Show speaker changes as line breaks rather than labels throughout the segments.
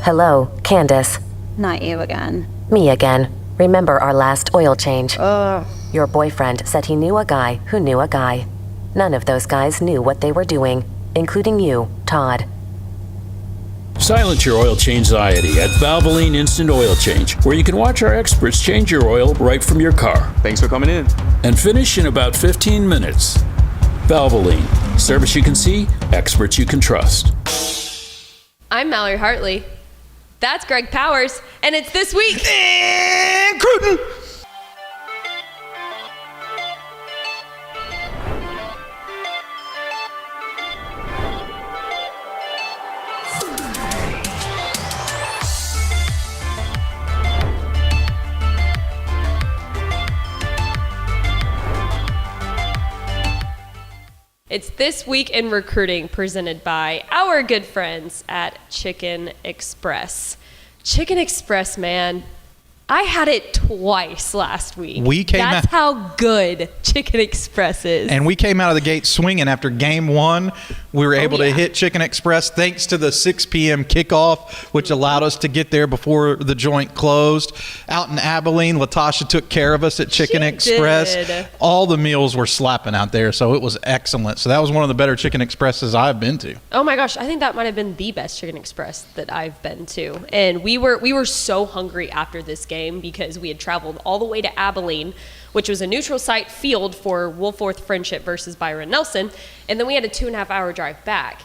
Hello, Candace.
Not you again.
Me again. Remember our last oil change? Your boyfriend said he knew a guy who knew a guy. None of those guys knew what they were doing, including you, Todd.
Silence your oil change anxiety at Valvoline Instant Oil Change, where you can watch our experts change your oil right from your car.
Thanks for coming in.
And finish in about 15 minutes. Valvoline. Service you can see, experts you can trust.
I'm Mallory Hartley. That's Greg Powers, and it's This Week
And Cruton.
It's This Week in Recruiting, presented by our good friends at Chicken Express. Chicken Express, man. I had it twice last week. That's how good Chicken Express is.
And we came out of the gate swinging after game one. We were able to hit Chicken Express thanks to the 6 p.m. kickoff, which allowed us to get there before the joint closed. Out in Abilene, Latasha took care of us at Chicken Express.
Did.
All the meals were slapping out there, so it was excellent. So that was one of the better Chicken Expresses I've been to.
Oh my gosh, I think that might have been the best Chicken Express that I've been to. And we were so hungry after this game because we had traveled all the way to Abilene, which was a neutral site field for Wolfforth Friendship versus Byron Nelson. And then we had a 2.5 hour drive back.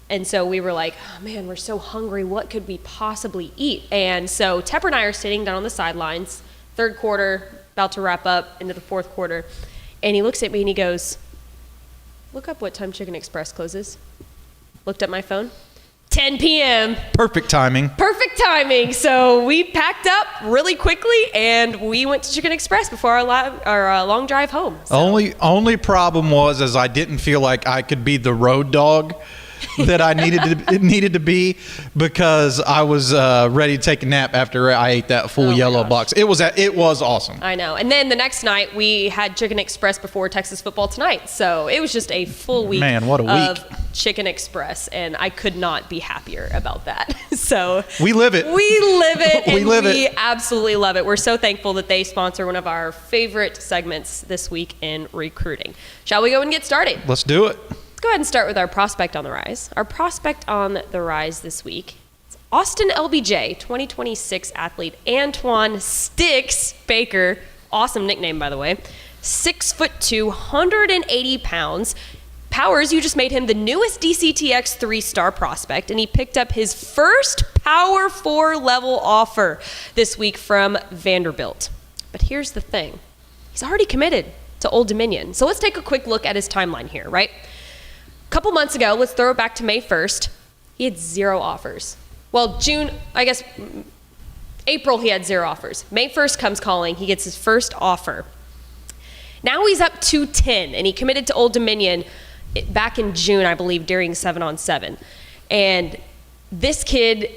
And so we were like, oh man, we're so hungry. What could we possibly eat? And so Tepper and I are sitting down on the sidelines, third quarter, about to wrap up into the fourth quarter. And he looks at me and he goes, look up what time Chicken Express closes. Looked at my phone. 10 p.m.
Perfect timing.
Perfect timing. So we packed up really quickly and we went to Chicken Express before our long drive home. So.
Only problem was as I didn't feel like I could be the road dog that I needed to be, because I was ready to take a nap after I ate that full yellow box. It was awesome.
I know. And then the next night we had Chicken Express before Texas Football Tonight. So it was just a full week,
what a week
of Chicken Express, and I could not be happier about that. So
we live it.
We absolutely love it. We're so thankful that they sponsor one of our favorite segments this week in recruiting. Shall we go and get started?
Let's do it.
Go ahead and start with our prospect on the rise. Our prospect on the rise this week is Austin LBJ 2026 athlete Antoine Sticks Baker. Awesome nickname, by the way. 6'2", 180 pounds. Powers, you just made him the newest DCTX 3-star prospect, and he picked up his first Power 4 level offer this week from Vanderbilt. But here's the thing. He's already committed to Old Dominion. So let's take a quick look at his timeline here, right? Couple months ago, let's throw it back to May 1st, he had 0 offers. Well, April he had 0 offers. May 1st comes calling, he gets his first offer. Now he's up to 10, and he committed to Old Dominion back in June, I believe, during 7-on-7. And this kid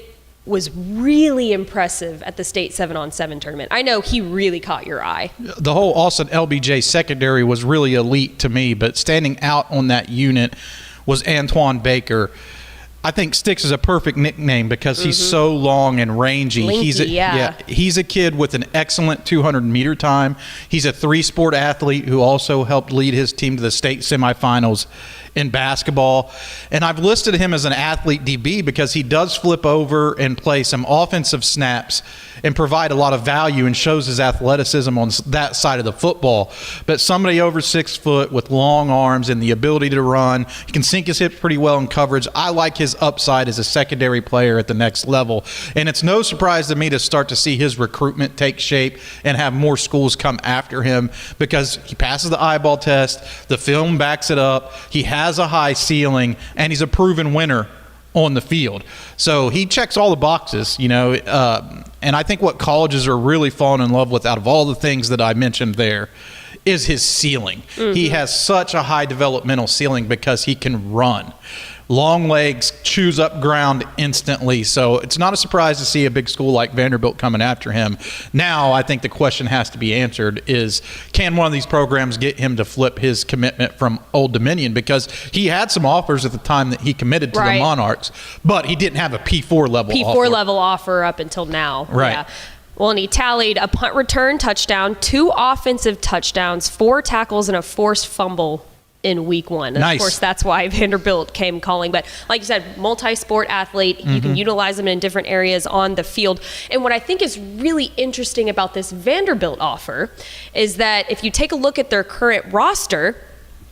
was really impressive at the state 7-on-7 tournament. I know he really caught your eye.
The whole Austin LBJ secondary was really elite to me, but standing out on that unit was Antione Baker. I think Sticks is a perfect nickname because he's so long and rangy.
Linky,
He's a kid with an excellent 200-meter time. He's a three-sport athlete who also helped lead his team to the state semifinals in basketball. And I've listed him as an athlete DB because he does flip over and play some offensive snaps and provide a lot of value and shows his athleticism on that side of the football. But somebody over 6 foot with long arms and the ability to run, he can sink his hips pretty well in coverage. I like his upside as a secondary player at the next level. And it's no surprise to me to start to see his recruitment take shape and have more schools come after him because he passes the eyeball test, the film backs it up, he has a high ceiling, and he's a proven winner on the field. So he checks all the boxes, and I think what colleges are really falling in love with out of all the things that I mentioned there is his ceiling. He has such a high developmental ceiling because he can run. Long legs, chews up ground instantly. So it's not a surprise to see a big school like Vanderbilt coming after him. Now, I think the question has to be answered is, can one of these programs get him to flip his commitment from Old Dominion? Because he had some offers at the time that he committed to the Monarchs, but he didn't have a P4 level offer.
P4 level offer up until now.
Right.
Yeah. Well, and he tallied a punt return touchdown, 2 offensive touchdowns, 4 tackles, and a forced fumble in week 1. And
nice.
Of course, that's why Vanderbilt came calling. But like you said, multi-sport athlete. You can utilize them in different areas on the field. And what I think is really interesting about this Vanderbilt offer is that if you take a look at their current roster,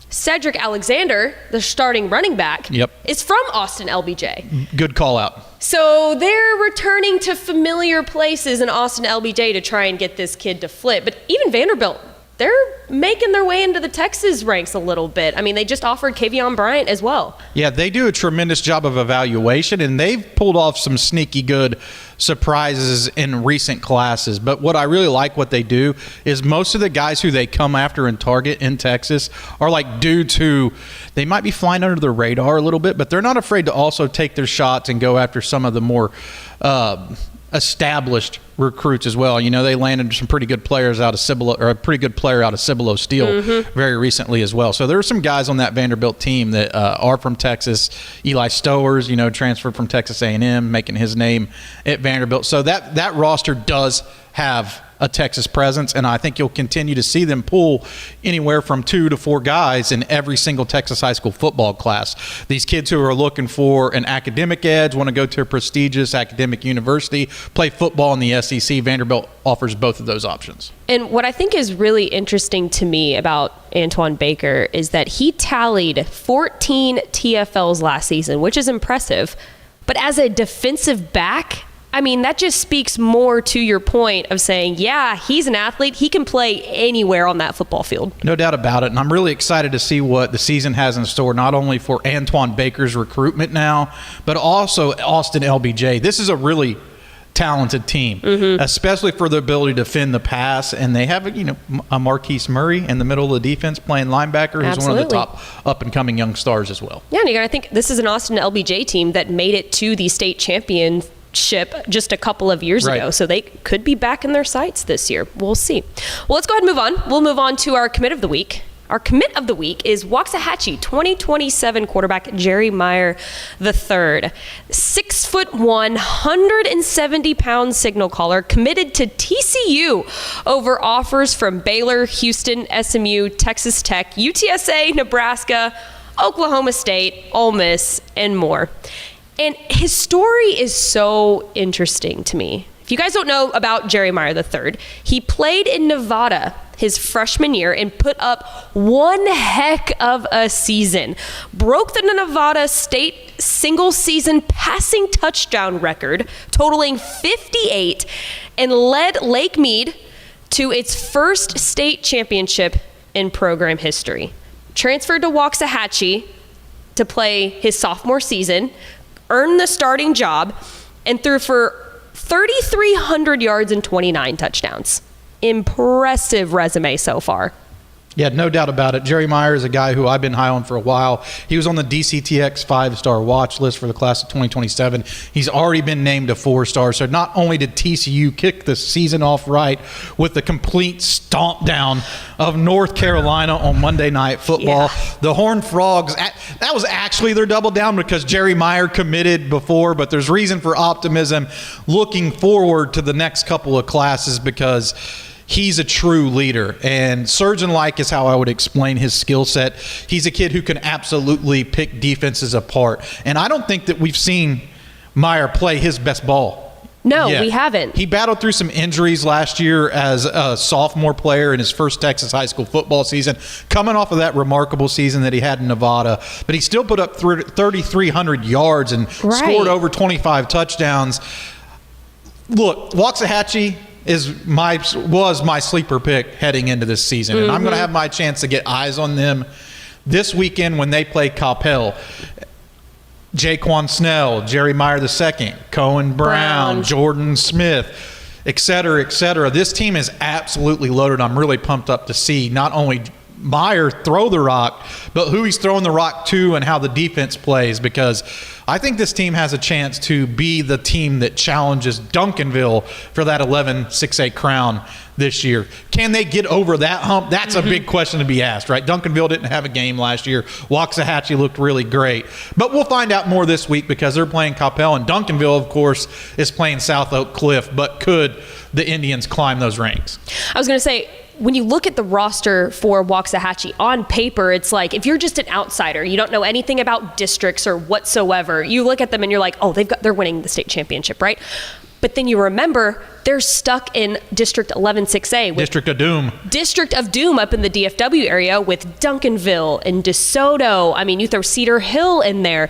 Cedric Alexander, the starting running back, is from Austin LBJ.
Good call out.
So they're returning to familiar places in Austin LBJ to try and get this kid to flip. But even Vanderbilt, they're making their way into the Texas ranks a little bit. I mean, they just offered Kavion Bryant as well.
Yeah, they do a tremendous job of evaluation, and they've pulled off some sneaky good surprises in recent classes. But what I really like what they do is most of the guys who they come after and target in Texas are like dudes who they might be flying under the radar a little bit, but they're not afraid to also take their shots and go after some of the more established recruits as well. They landed some pretty good players out of Cibolo, or a pretty good player out of Cibolo Steel very recently as well. So there are some guys on that Vanderbilt team that are from Texas. Eli Stowers, transferred from Texas A&M, making his name at Vanderbilt. So that roster does have a Texas presence, and I think you'll continue to see them pull anywhere from 2 to 4 guys in every single Texas high school football class. These kids who are looking for an academic edge, want to go to a prestigious academic university, play football in the SEC, Vanderbilt offers both of those options.
And what I think is really interesting to me about Antione Baker is that he tallied 14 TFLs last season, which is impressive. But as a defensive back, I mean, that just speaks more to your point of saying, yeah, he's an athlete. He can play anywhere on that football field.
No doubt about it. And I'm really excited to see what the season has in store, not only for Antione Baker's recruitment now, but also Austin LBJ. This is a really talented team, especially for the ability to defend the pass. And they have, a Marquise Murray in the middle of the defense playing linebacker, who's one of the top up-and-coming young stars as well.
Yeah, and I think this is an Austin LBJ team that made it to the state championship just a couple of years ago. So they could be back in their sights this year. We'll see. Well, let's go ahead and move on. We'll move on to our commit of the week. Our commit of the week is Waxahachie 2027 quarterback Jerry Meyer III. 6'1", 170-pound signal caller, committed to TCU over offers from Baylor, Houston, SMU, Texas Tech, UTSA, Nebraska, Oklahoma State, Ole Miss, and more. And his story is so interesting to me. If you guys don't know about Jerry Meyer III, he played in Nevada his freshman year and put up one heck of a season. Broke the Nevada State single-season passing touchdown record, totaling 58, and led Lake Mead to its first state championship in program history. Transferred to Waxahachie to play his sophomore season, earned the starting job, and threw for 3,300 yards and 29 touchdowns. Impressive resume so far.
Yeah, no doubt about it. Jerry Meyer is a guy who I've been high on for a while. He was on the DCTX 5-star watch list for the class of 2027. He's already been named a 4-star. So not only did TCU kick the season off right with the complete stomp down of North Carolina on Monday Night Football, the Horned Frogs, that was actually their double down because Jerry Meyer committed before, but there's reason for optimism looking forward to the next couple of classes because he's a true leader, and surgeon-like is how I would explain his skill set. He's a kid who can absolutely pick defenses apart, and I don't think that we've seen Meyer play his best ball.
No,
yet.
we haven't.
He battled through some injuries last year as a sophomore player in his first Texas high school football season, coming off of that remarkable season that he had in Nevada. But he still put up 3,300 yards and scored over 25 touchdowns. Look, Waxahachie was my sleeper pick heading into this season. And I'm going to have my chance to get eyes on them this weekend when they play Campbell. Jaquan Snell, Jerry Meyer II, Cohen Brown, Jordan Smith, et cetera, et cetera. This team is absolutely loaded. I'm really pumped up to see not only Meyer throw the rock, but who he's throwing the rock to and how the defense plays, because I think this team has a chance to be the team that challenges Duncanville for that 11-6A crown this year. Can they get over that hump? That's a big question to be asked, right? Duncanville didn't have a game last year. Waxahachie looked really great. But we'll find out more this week because they're playing Campbell, and Duncanville, of course, is playing South Oak Cliff. But could the Indians climb those ranks?
I was going to say, when you look at the roster for Waxahachie, on paper, it's like if you're just an outsider, you don't know anything about districts or whatsoever, you look at them and you're like, oh, they're winning the state championship, right? But then you remember they're stuck in District 11-6A.
District of Doom.
District of Doom up in the DFW area with Duncanville and DeSoto. I mean, you throw Cedar Hill in there.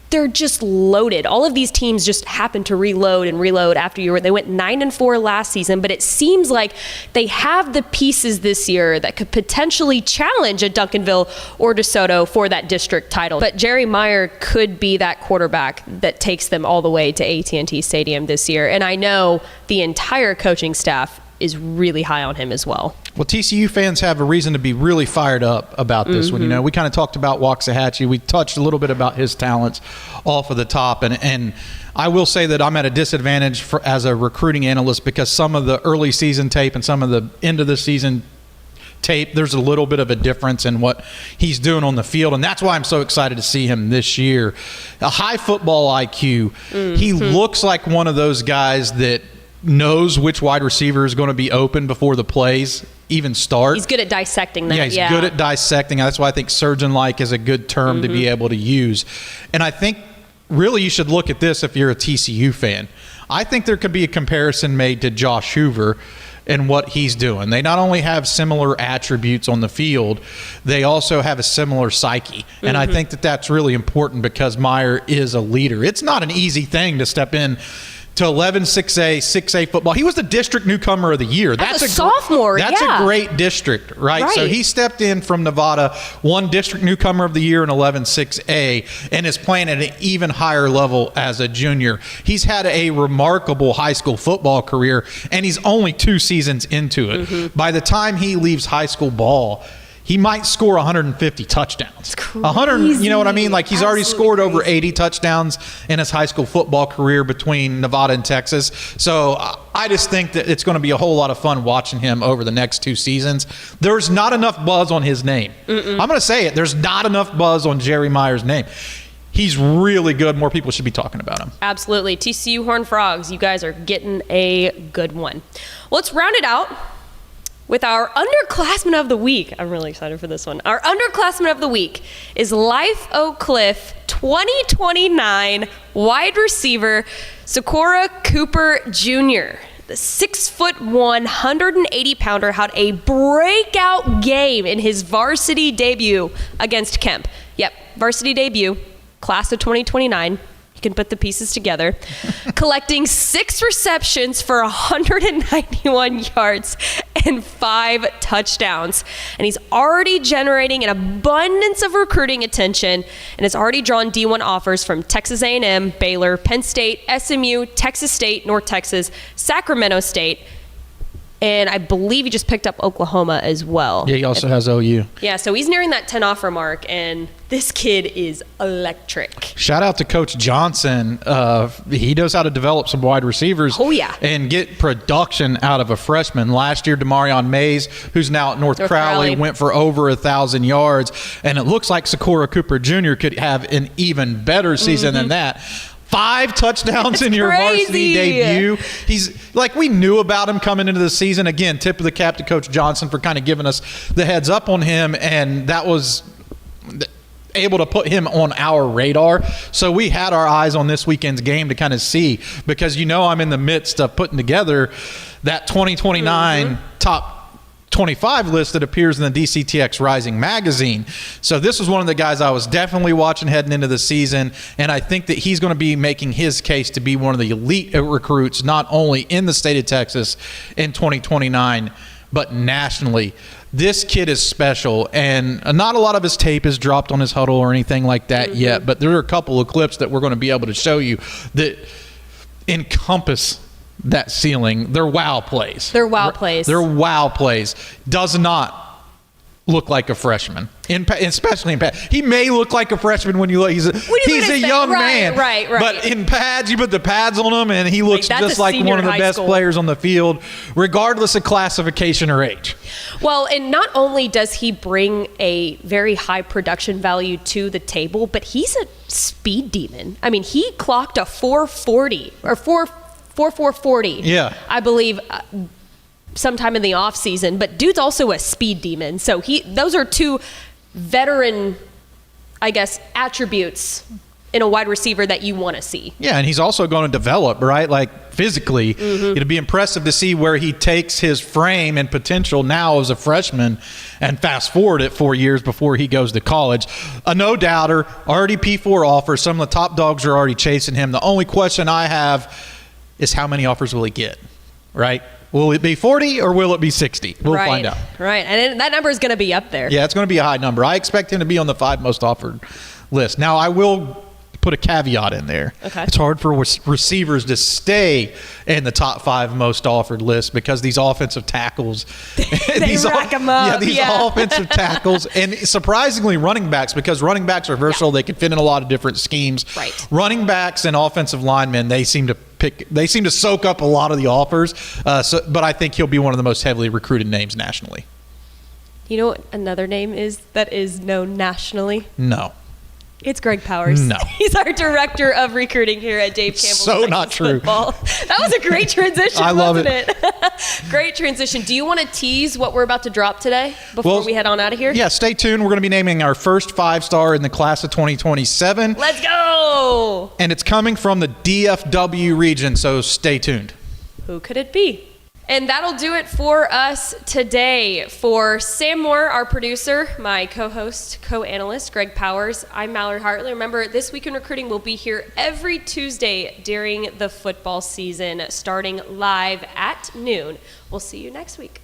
They're just loaded. All of these teams just happen to reload after they went 9-4 last season, but it seems like they have the pieces this year that could potentially challenge a Duncanville or DeSoto for that district title. But Jerry Meyer could be that quarterback that takes them all the way to AT&T Stadium this year. And I know the entire coaching staff is really high on him as well.
Well, TCU fans have a reason to be really fired up about this one. You know, we kind of talked about Waxahachie. We touched a little bit about his talents off of the top. And I will say that I'm at a disadvantage as a recruiting analyst because some of the early season tape and some of the end of the season tape, there's a little bit of a difference in what he's doing on the field. And that's why I'm so excited to see him this year. A high football IQ. He looks like one of those guys that knows which wide receiver is going to be open before the plays even start.
He's good at dissecting that.
Yeah, he's good at dissecting. That's why I think surgeon-like is a good term to be able to use. And I think really you should look at this if you're a TCU fan. I think there could be a comparison made to Josh Hoover and what he's doing. They not only have similar attributes on the field, they also have a similar psyche. And I think that that's really important because Meyer is a leader. It's not an easy thing to step in to 11-6A, 6A football. He was the district newcomer of the year.
That's a sophomore,
That's a great district, right? So he stepped in from Nevada, won district newcomer of the year in 11-6A, and is playing at an even higher level as a junior. He's had a remarkable high school football career, and he's only 2 seasons into it. By the time he leaves high school ball, he might score 150 touchdowns. 100, you know what I mean? Like he's already scored over 80 touchdowns in his high school football career between Nevada and Texas. So I just think that it's going to be a whole lot of fun watching him over the next 2 seasons. There's not enough buzz on his name. I'm going to say it. There's not enough buzz on Jerry Meyer's name. He's really good. More people should be talking about him.
Absolutely. TCU Horned Frogs, you guys are getting a good one. Well, let's round it out with our Underclassman of the Week. I'm really excited for this one. Our Underclassman of the Week is Life Oak Cliff 2029 wide receiver Sukora Cooper Jr. The 6'1", 180-pounder had a breakout game in his varsity debut against Kemp. Yep, varsity debut, class of 2029. You can put the pieces together. Collecting 6 receptions for 191 yards and 5 touchdowns. And he's already generating an abundance of recruiting attention and has already drawn D1 offers from Texas A&M, Baylor, Penn State, SMU, Texas State, North Texas, Sacramento State. And I believe he just picked up Oklahoma as well.
Yeah, he also has OU.
Yeah, so he's nearing that 10 offer mark, and this kid is electric.
Shout out to Coach Johnson. He knows how to develop some wide receivers.
Oh, yeah.
And get production out of a freshman. Last year, Demarion Mays, who's now at North Crowley, went for over 1,000 yards. And it looks like Sukora Cooper Jr. could have an even better season than that. 5 touchdowns in your varsity debut. He's like, we knew about him coming into the season. Again, tip of the cap to Coach Johnson for kind of giving us the heads up on him, and that was able to put him on our radar. So we had our eyes on this weekend's game to kind of see, because I'm in the midst of putting together that 2029 top 25 list that appears in the DCTX Rising magazine. So this was one of the guys I was definitely watching heading into the season, and I think that he's going to be making his case to be one of the elite recruits, not only in the state of Texas in 2029, but nationally. This kid is special, and not a lot of his tape is dropped on his huddle or anything like that yet, but there are a couple of clips that we're going to be able to show you that encompass that ceiling. They're wow plays.
They're wow plays.
Does not look like a freshman, especially in pads. He may look like a freshman when you look. He's a young man.
Right.
But in pads, you put the pads on him, and he looks just like one of the best players on the field, regardless of classification or age.
Well, and not only does he bring a very high production value to the table, but he's a speed demon. I mean, he clocked a 440 or 4.40.
Yeah.
I believe sometime in the off season, but dude's also a speed demon. So those are two veteran, I guess, attributes in a wide receiver that you want to see.
Yeah, and he's also going to develop, right? Like physically, it'll be impressive to see where he takes his frame and potential now as a freshman, and fast forward it 4 years before he goes to college. A no-doubter, already P4 offers. Some of the top dogs are already chasing him. The only question I have is how many offers will he get, right? Will it be 40 or will it be 60? We'll find out.
Right, and that number is going to be up there.
Yeah, it's going to be a high number. I expect him to be on the 5 most offered list. Now, I will put a caveat in there.
Okay.
It's hard for receivers to stay in the top 5 most offered list because these offensive tackles,
they rack them up.
Yeah, these offensive tackles, and surprisingly running backs, because running backs are versatile. They can fit in a lot of different schemes.
Right.
Running backs and offensive linemen, they seem to soak up a lot of the offers. But I think he'll be one of the most heavily recruited names nationally.
You know what another name is that is known nationally?
No.
It's Greg Powers.
No.
He's our director of recruiting here at Dave Campbell's
So
Texas
not true.
Football. That was a great transition,
I love
wasn't it? Great transition. Do you want to tease what we're about to drop today before we head on out of here?
Yeah, stay tuned. We're going to be naming our first 5-star in the class of 2027.
Let's go!
And it's coming from the DFW region, so stay tuned.
Who could it be? And that'll do it for us today. For Sam Moore, our producer, my co-host, co-analyst, Greg Powers, I'm Mallory Hartley. Remember, This Week in Recruiting will be here every Tuesday during the football season, starting live at noon. We'll see you next week.